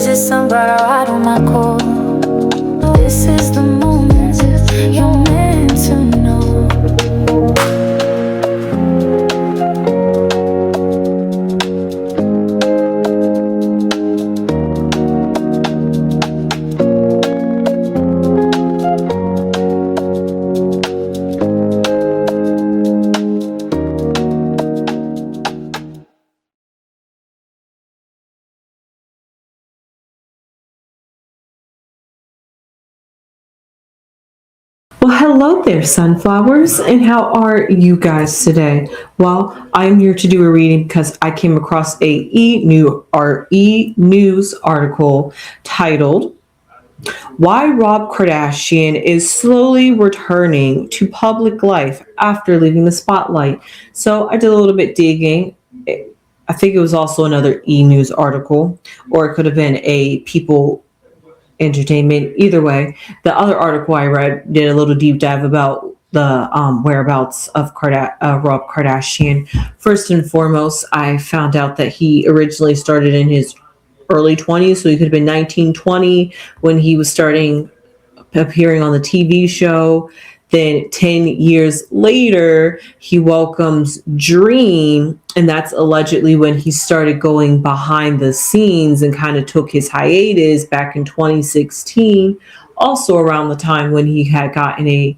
Is it somebody I don't my call? This is the moment you're meant to know. Well, hello there, sunflowers, and how are you guys today? Well, I'm here to do a reading because I came across a E-News article titled, "Why Rob Kardashian is Slowly Returning to Public Life After Leaving the Spotlight." So I did a little bit digging. I think it was also another E-News article, or it could have been a People Entertainment. Either way, the other article I read did a little deep dive about the whereabouts of Rob Kardashian. First and foremost, I found out that he originally started in his early 20s, so he could have been 19, 20 when he was starting appearing on the TV show. Then 10 years later, he welcomes Dream, and that's allegedly when he started going behind the scenes and kind of took his hiatus back in 2016, also around the time when he had gotten a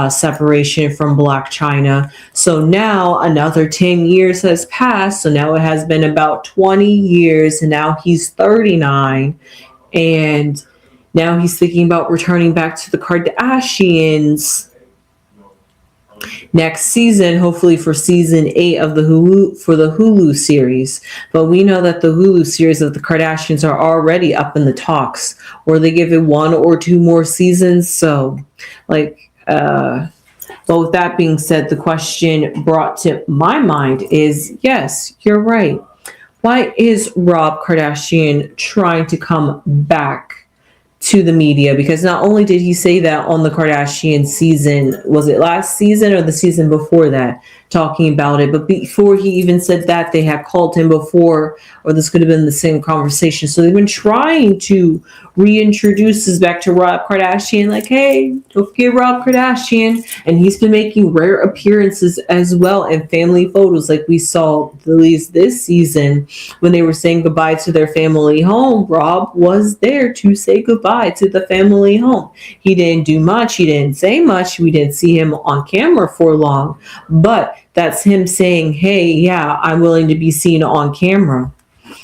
separation from Black China. So now another 10 years has passed. So now it has been about 20 years, and now he's 39. And now he's thinking about returning back to the Kardashians next season, hopefully for season 8 of the Hulu series. But we know that the Hulu series of the Kardashians are already up in the talks, or they give it 1 or 2 more seasons. So, but with that being said, the question brought to my mind is, yes, you're right. Why is Rob Kardashian trying to come back to the media? Because not only did he say that on the Kardashian season, was it last season or the season before that, talking about it, but before he even said that, they had called him before, or this could have been the same conversation. So they've been trying to reintroduce us back to Rob Kardashian, like, hey, don't forget Rob Kardashian. And he's been making rare appearances as well in family photos, like we saw at least this season when they were saying goodbye to their family home. Rob was there to say goodbye to the family home. He didn't do much, he didn't say much, we didn't see him on camera for long, but that's him saying, hey, yeah, I'm willing to be seen on camera,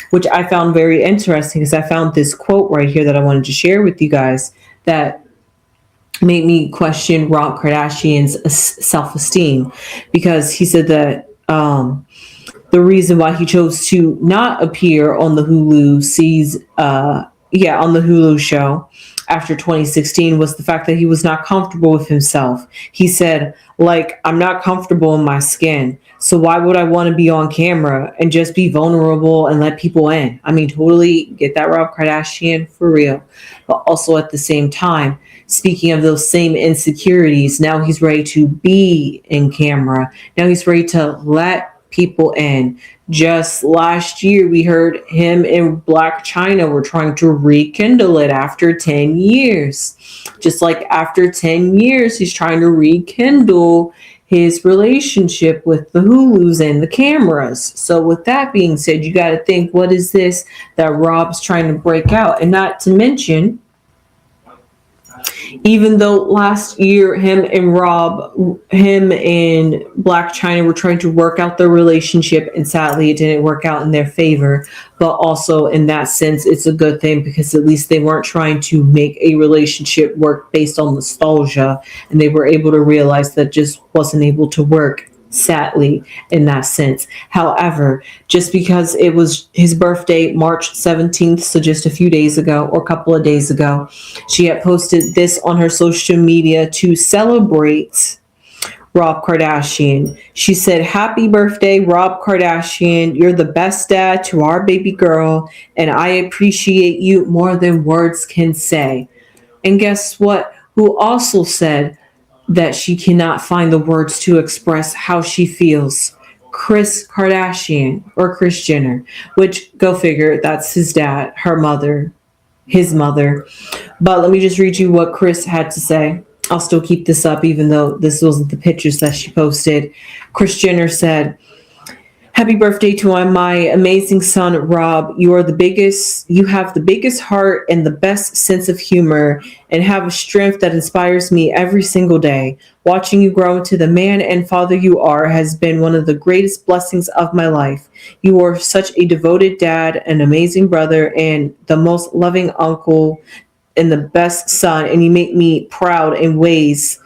which I found very interesting, because I found this quote right here that I wanted to share with you guys that made me question Rob Kardashian's self-esteem, because he said that the reason why he chose to not appear on the Hulu on the Hulu show after 2016 was the fact that he was not comfortable with himself. He said, like, I'm not comfortable in my skin, so why would I want to be on camera and just be vulnerable and let people in? I mean, totally get that, Rob Kardashian, for real. But also at the same time, speaking of those same insecurities, now he's ready to be in camera. Now he's ready to let people in. Just last year, we heard him and Black China were trying to rekindle it after 10 years. Just like after 10 years, he's trying to rekindle his relationship with the Hulus and the cameras. So with that being said, you got to think, what is this that Rob's trying to break out? And not to mention, even though last year him and Black China were trying to work out their relationship, and sadly it didn't work out in their favor, but also in that sense it's a good thing, because at least they weren't trying to make a relationship work based on nostalgia, and they were able to realize that just wasn't able to work, sadly, in that sense. However, just because it was his birthday, March 17th, so just a few days ago, or a couple of days ago, she had posted this on her social media to celebrate Rob Kardashian. She said, "Happy birthday, Rob Kardashian. You're the best dad to our baby girl, and I appreciate you more than words can say." And guess what? Who also said that she cannot find the words to express how she feels? Kris Kardashian or Kris Jenner, which go figure, that's his dad, her mother, his mother. But let me just read you what Kris had to say. I'll still keep this up even though this wasn't the pictures that she posted. Kris Jenner said, "Happy birthday to my amazing son, Rob. You have the biggest heart and the best sense of humor and have a strength that inspires me every single day. Watching you grow into the man and father you are has been one of the greatest blessings of my life. You are such a devoted dad, an amazing brother, and the most loving uncle and the best son, and you make me proud in ways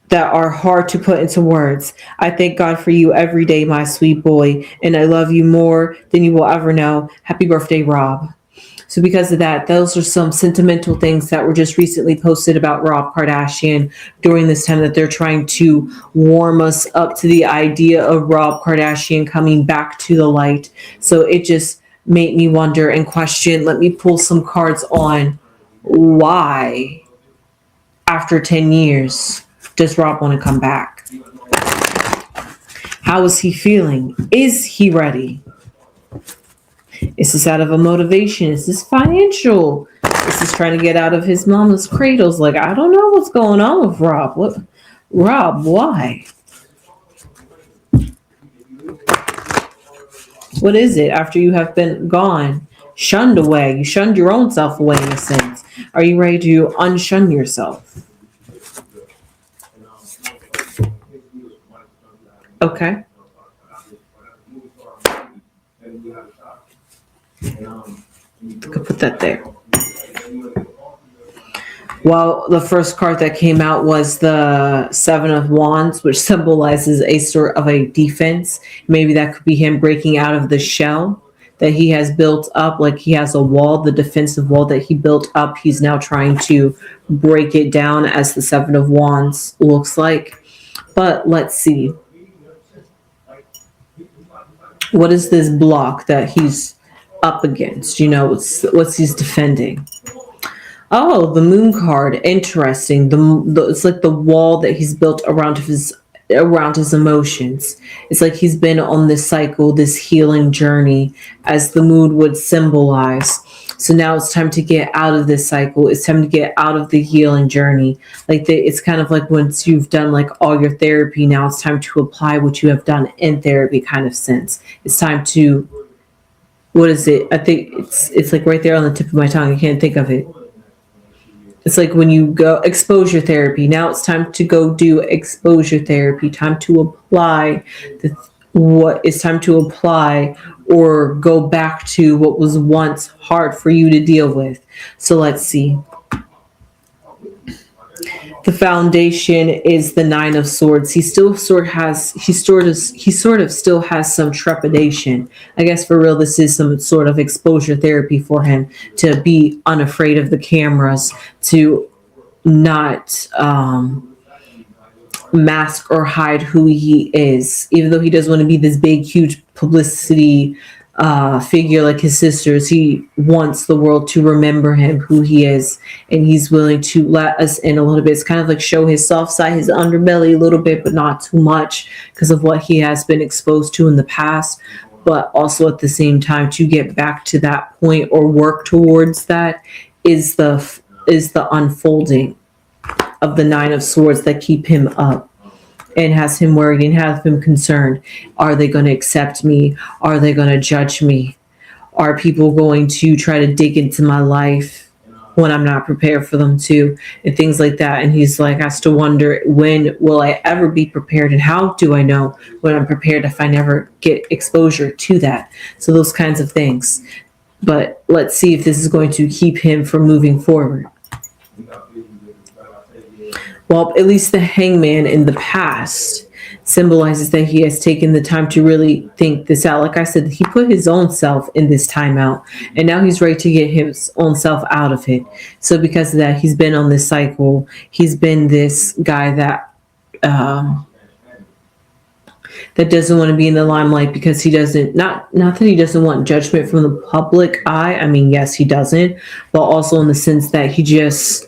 that are hard to put into words. I thank God for you every day, my sweet boy, and I love you more than you will ever know. Happy birthday, Rob." So because of that, those are some sentimental things that were just recently posted about Rob Kardashian during this time that they're trying to warm us up to the idea of Rob Kardashian coming back to the light. So it just made me wonder and question. Let me pull some cards on why, after 10 years, does Rob want to come back? How is he feeling? Is he ready? Is this out of a motivation? Is this financial? Is this trying to get out of his mama's cradles? Like, I don't know what's going on with Rob. Rob, why? What is it after you have been gone, shunned away? You shunned your own self away in a sense. Are you ready to unshun yourself? Okay. Could put that there. Well, the first card that came out was the Seven of Wands, which symbolizes a sort of a defense. Maybe that could be him breaking out of the shell that he has built up. Like he has a wall, the defensive wall that he built up. He's now trying to break it down, as the Seven of Wands looks like. But let's see. What is this block that he's up against? You know, what's he's defending? Oh, the Moon card. Interesting. It's like the wall that he's built around his emotions. It's like he's been on this cycle, this healing journey, as the moon would symbolize. So now it's time to get out of this cycle. It's time to get out of the healing journey. It's kind of like once you've done like all your therapy, now it's time to apply what you have done in therapy kind of sense. It's time to, what is it? I think it's like right there on the tip of my tongue. I can't think of it. It's like when you go exposure therapy. Now it's time to go do exposure therapy. Time to apply it's time to apply or go back to what was once hard for you to deal with. So let's see. The foundation is the Nine of Swords. He sort of still has some trepidation. I guess for real, this is some sort of exposure therapy for him, to be unafraid of the cameras, to not mask or hide who he is, even though he doesn't want to be this big, huge publicity figure like his sisters. He wants the world to remember him, who he is, and he's willing to let us in a little bit. It's kind of like show his soft side, his underbelly a little bit, but not too much because of what he has been exposed to in the past. But also at the same time, to get back to that point or work towards that is the unfolding of the Nine of Swords that keep him up and has him worried and have him concerned. Are they going to accept me? Are they going to judge me? Are people going to try to dig into my life when I'm not prepared for them to? And things like that. And he's like, has to wonder, when will I ever be prepared? And how do I know when I'm prepared if I never get exposure to that? So those kinds of things. But let's see if this is going to keep him from moving forward. Well, at least the Hangman in the past symbolizes that he has taken the time to really think this out. Like I said, he put his own self in this timeout, and now he's ready to get his own self out of it. So because of that, he's been on this cycle. He's been this guy that doesn't want to be in the limelight because he doesn't, not that he doesn't want judgment from the public eye. I mean, yes, he doesn't, but also in the sense that he just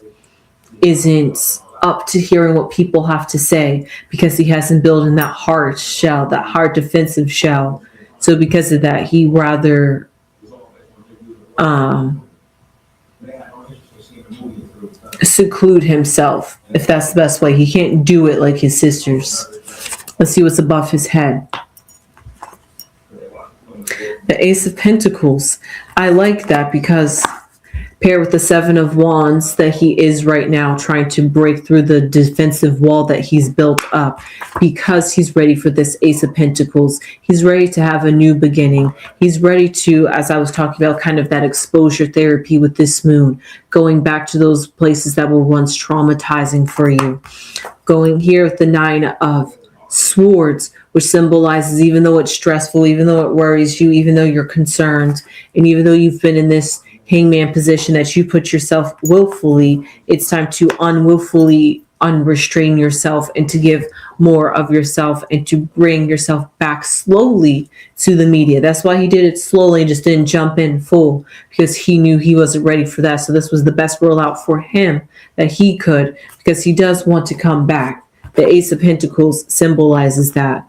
isn't up to hearing what people have to say because he hasn't built in that hard shell, that hard defensive shell. So because of that, he rather seclude himself, if that's the best way. He can't do it like his sisters. Let's see what's above his head. The Ace of Pentacles. I like that because paired with the Seven of Wands, that he is right now trying to break through the defensive wall that he's built up because he's ready for this Ace of Pentacles. He's ready to have a new beginning. He's ready to, as I was talking about, kind of that exposure therapy with this moon, going back to those places that were once traumatizing for you. Going here with the Nine of Swords, which symbolizes even though it's stressful, even though it worries you, even though you're concerned, and even though you've been in this hangman position that you put yourself willfully, it's time to unwillfully unrestrain yourself and to give more of yourself and to bring yourself back slowly to the media. That's why he did it slowly and just didn't jump in full, because he knew he wasn't ready for that. So this was the best rollout for him that he could, because he does want to come back. The Ace of Pentacles symbolizes that.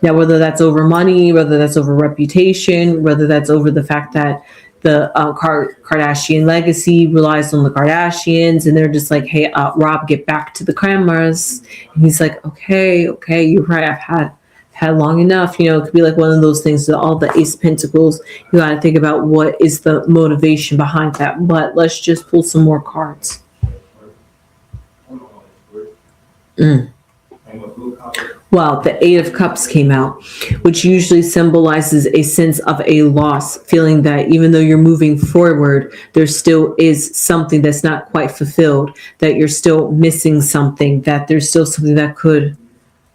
Now, whether that's over money, whether that's over reputation, whether that's over the fact that the Kardashian legacy relies on the Kardashians, and they're just like, hey, Rob, get back to the cameras. And he's like, okay, you're right. I've had long enough. You know, it could be like one of those things that all the Ace of Pentacles, you got to think about what is the motivation behind that. But let's just pull some more cards. Well, the Eight of Cups came out, which usually symbolizes a sense of a loss, feeling that even though you're moving forward, there still is something that's not quite fulfilled, that you're still missing something, that there's still something that could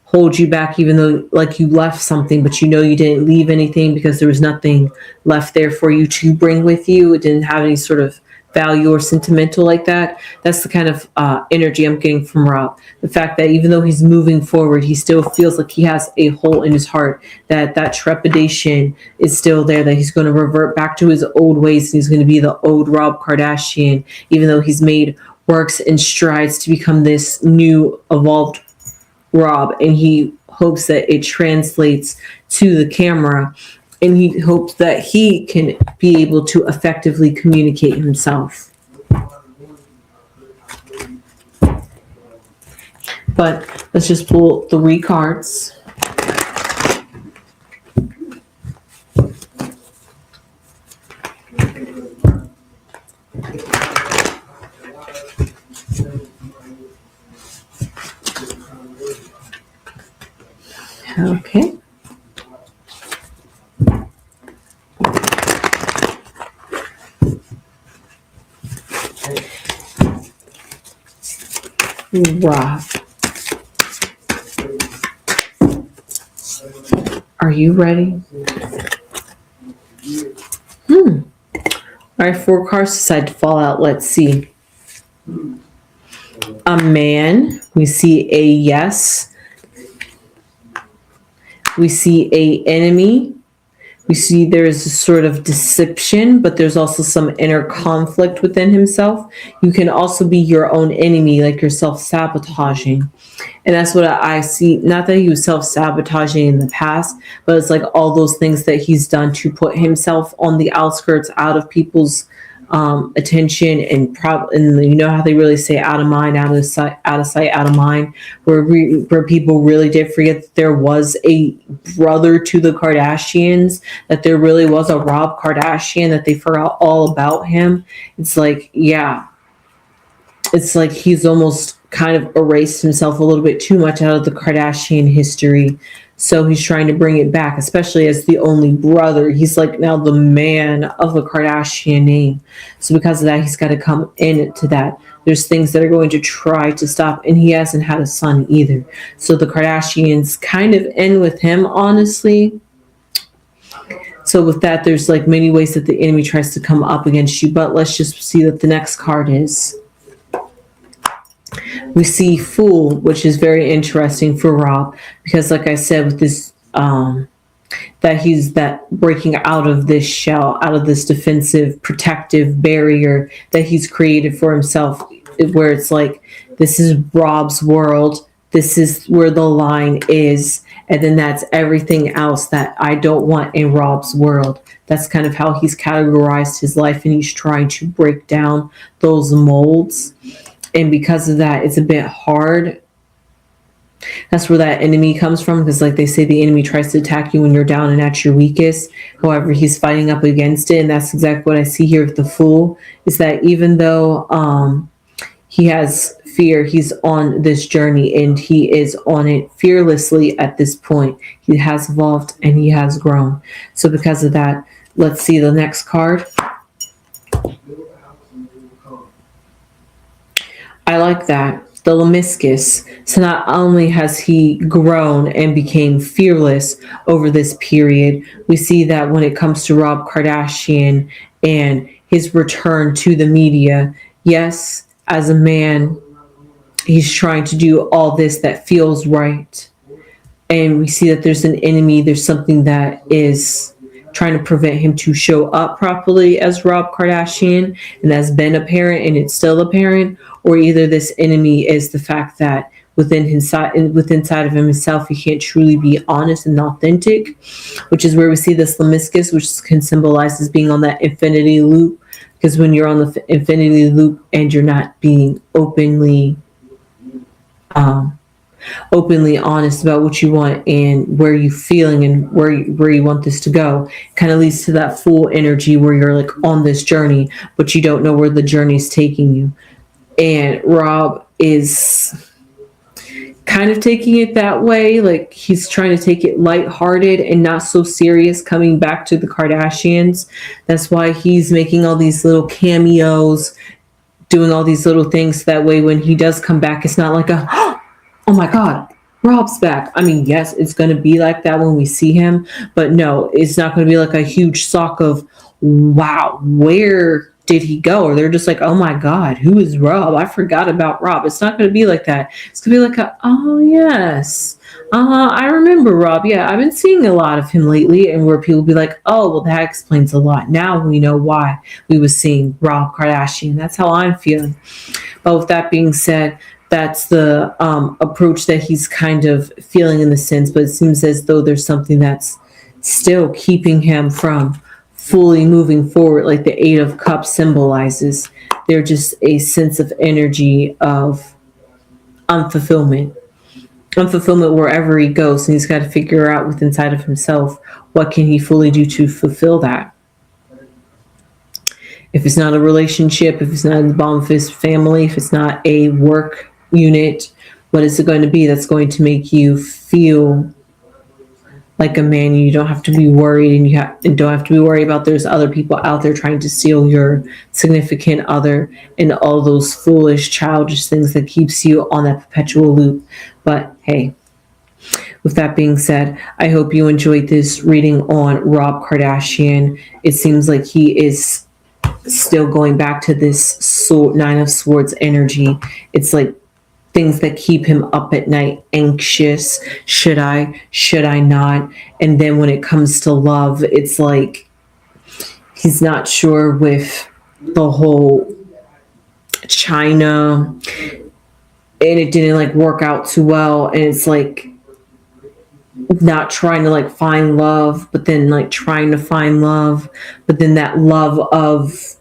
hold you back, even though like you left something, but you know you didn't leave anything because there was nothing left there for you to bring with you. It didn't have any sort of value or sentimental like that. That's the kind of energy I'm getting from Rob. The fact that even though he's moving forward, he still feels like he has a hole in his heart, that trepidation is still there, that he's going to revert back to his old ways and he's going to be the old Rob Kardashian, even though he's made works and strides to become this new evolved Rob. And he hopes that it translates to the camera, and he hopes that he can be able to effectively communicate himself. But let's just pull 3 cards. Okay. Rob, are you ready? All right, 4 cards decide to fall out. Let's see. A man. We see a yes. We see a enemy. We see there's a sort of deception, but there's also some inner conflict within himself. You can also be your own enemy, like you're self-sabotaging. And that's what I see. Not that he was self-sabotaging in the past, but it's like all those things that he's done to put himself on the outskirts, out of people's attention, and you know how they really say out of mind, out of sight, out of mind, where people really did forget that there was a brother to the Kardashians, that there really was a Rob Kardashian, that they forgot all about him. It's like, yeah, it's like he's almost kind of erased himself a little bit too much out of the Kardashian history. So he's trying to bring it back, especially as the only brother. He's like now the man of a Kardashian name. So because of that, he's got to come into that. There's things that are going to try to stop, and he hasn't had a son either. So the Kardashians kind of end with him, honestly. So with that, there's like many ways that the enemy tries to come up against you. But let's just see what the next card is. We see Fool, which is very interesting for Rob, because like I said, with this, that he's that breaking out of this shell, out of this defensive, protective barrier that he's created for himself, where it's like This is Rob's world. This is where the line is. And then that's everything else that I don't want in Rob's world. That's kind of how he's categorized his life, and he's trying to break down those molds. And because of that, it's a bit hard. That's where that enemy comes from, because like they say, the enemy tries to attack you when you're down and at your weakest. However, he's fighting up against it, and that's exactly what I see here with the Fool, is that even though he has fear, he's on this journey, and he is on it fearlessly at this point. He has evolved and he has grown. So because of that, let's see the next card. I like that. The Lemniscus. So not only has he grown and became fearless over this period, we see that when it comes to Rob Kardashian and his return to the media, yes, as a man, he's trying to do all this that feels right. And we see that there's an enemy, there's something that is trying to prevent him to show up properly as Rob Kardashian, and that's been apparent and it's still apparent. Or either this enemy is the fact that within inside of himself, he can't truly be honest and authentic, which is where we see this Lemniscus, which can symbolize as being on that infinity loop. Because when you're on the infinity loop and you're not being openly honest about what you want and where you're feeling and where you want this to go, kind of leads to that Fool energy where you're like on this journey, but you don't know where the journey is taking you. And Rob is kind of taking it that way. Like he's trying to take it lighthearted and not so serious, coming back to the Kardashians. That's why he's making all these little cameos, doing all these little things. That way, when he does come back, it's not like a, oh my God, Rob's back. I mean, yes, it's going to be like that when we see him, but no, it's not going to be like a huge shock of, wow, where did he go? Or they're just like, oh my God, who is Rob? I forgot about Rob. It's not going to be like that. It's going to be like, oh yes, I remember Rob. Yeah, I've been seeing a lot of him lately, and where people be like, oh, well, that explains a lot. Now we know why we was seeing Rob Kardashian. That's how I'm feeling. But with that being said, that's the approach that he's kind of feeling in the sense, but it seems as though there's something that's still keeping him from fully moving forward, like the Eight of Cups symbolizes. They're just a sense of energy of unfulfillment wherever he goes, and he's got to figure out within inside of himself what can he fully do to fulfill that. If it's not a relationship, if it's not in the bottom of his family, if it's not a work unit, what is it going to be that's going to make you feel like a man? You don't have to be worried, and don't have to be worried about there's other people out there trying to steal your significant other and all those foolish, childish things that keeps you on that perpetual loop. But hey, with that being said, I hope you enjoyed this reading on Rob Kardashian. It seems like he is still going back to this Nine of Swords energy. It's like things that keep him up at night, anxious. Should I not? And then when it comes to love, it's like he's not sure with the whole China, and it didn't like work out too well. And it's like not trying to like find love, but then like trying to find love, but then that love of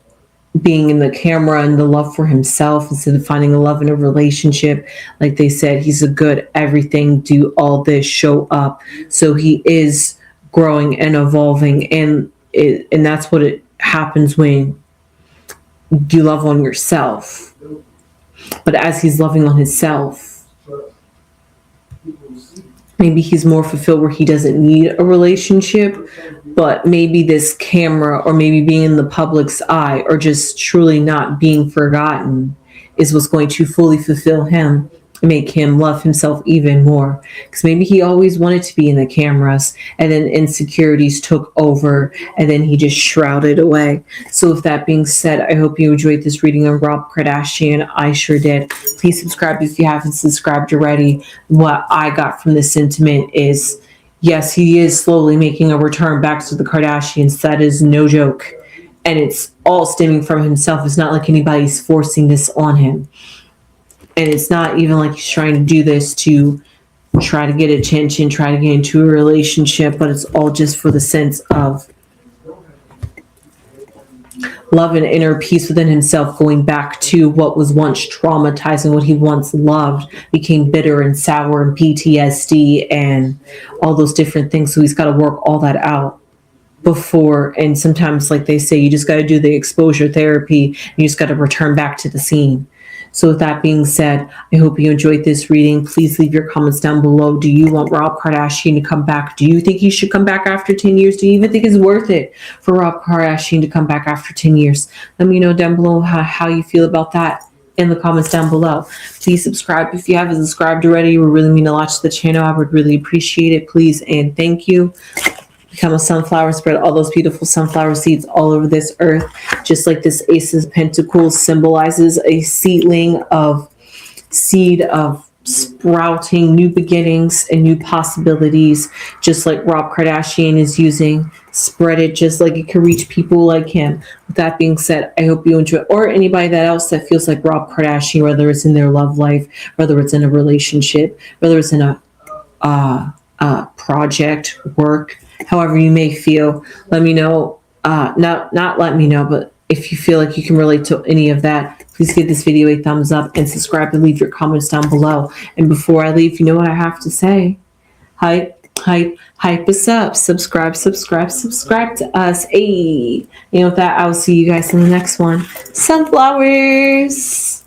being in the camera and the love for himself instead of finding a love in a relationship. Like they said, he's a good everything, do all this, show up. So he is growing and evolving, and that's what it happens when you love on yourself. But as he's loving on himself, maybe he's more fulfilled where he doesn't need a relationship, but maybe this camera or maybe being in the public's eye or just truly not being forgotten is what's going to fully fulfill him, make him love himself even more. Because maybe he always wanted to be in the cameras, and then insecurities took over, and then he just shrouded away. So with that being said, I hope you enjoyed this reading on Rob Kardashian. I sure did. Please subscribe if you haven't subscribed already. What I got from this sentiment is, yes, he is slowly making a return back to the Kardashians. That is no joke. And it's all stemming from himself. It's not like anybody's forcing this on him. And it's not even like he's trying to do this to try to get attention, try to get into a relationship, but it's all just for the sense of love and inner peace within himself, going back to what was once traumatizing, what he once loved, became bitter and sour and PTSD and all those different things. So he's got to work all that out before. And sometimes, like they say, you just got to do the exposure therapy. You just got to return back to the scene. So with that being said, I hope you enjoyed this reading. Please leave your comments down below. Do you want Rob Kardashian to come back? Do you think he should come back after 10 years? Do you even think it's worth it for Rob Kardashian to come back after 10 years? Let me know down below how you feel about that in the comments down below. Please subscribe if you haven't subscribed already. It would really mean a lot to the channel. I would really appreciate it. Please and thank you. Become a sunflower, spread all those beautiful sunflower seeds all over this earth. Just like this Ace of Pentacles symbolizes a seed of sprouting new beginnings and new possibilities, just like Rob Kardashian is using. Spread it just like it can reach people like him. With that being said, I hope you enjoy, or anybody that else that feels like Rob Kardashian, whether it's in their love life, whether it's in a relationship, whether it's in a project, work, however you may feel. Let me know. Not let me know, but if you feel like you can relate to any of that, please give this video a thumbs up and subscribe and leave your comments down below. And before I leave, you know what I have to say? Hype us up. Subscribe to us. Hey. And with that, I'll see you guys in the next one. Sunflowers.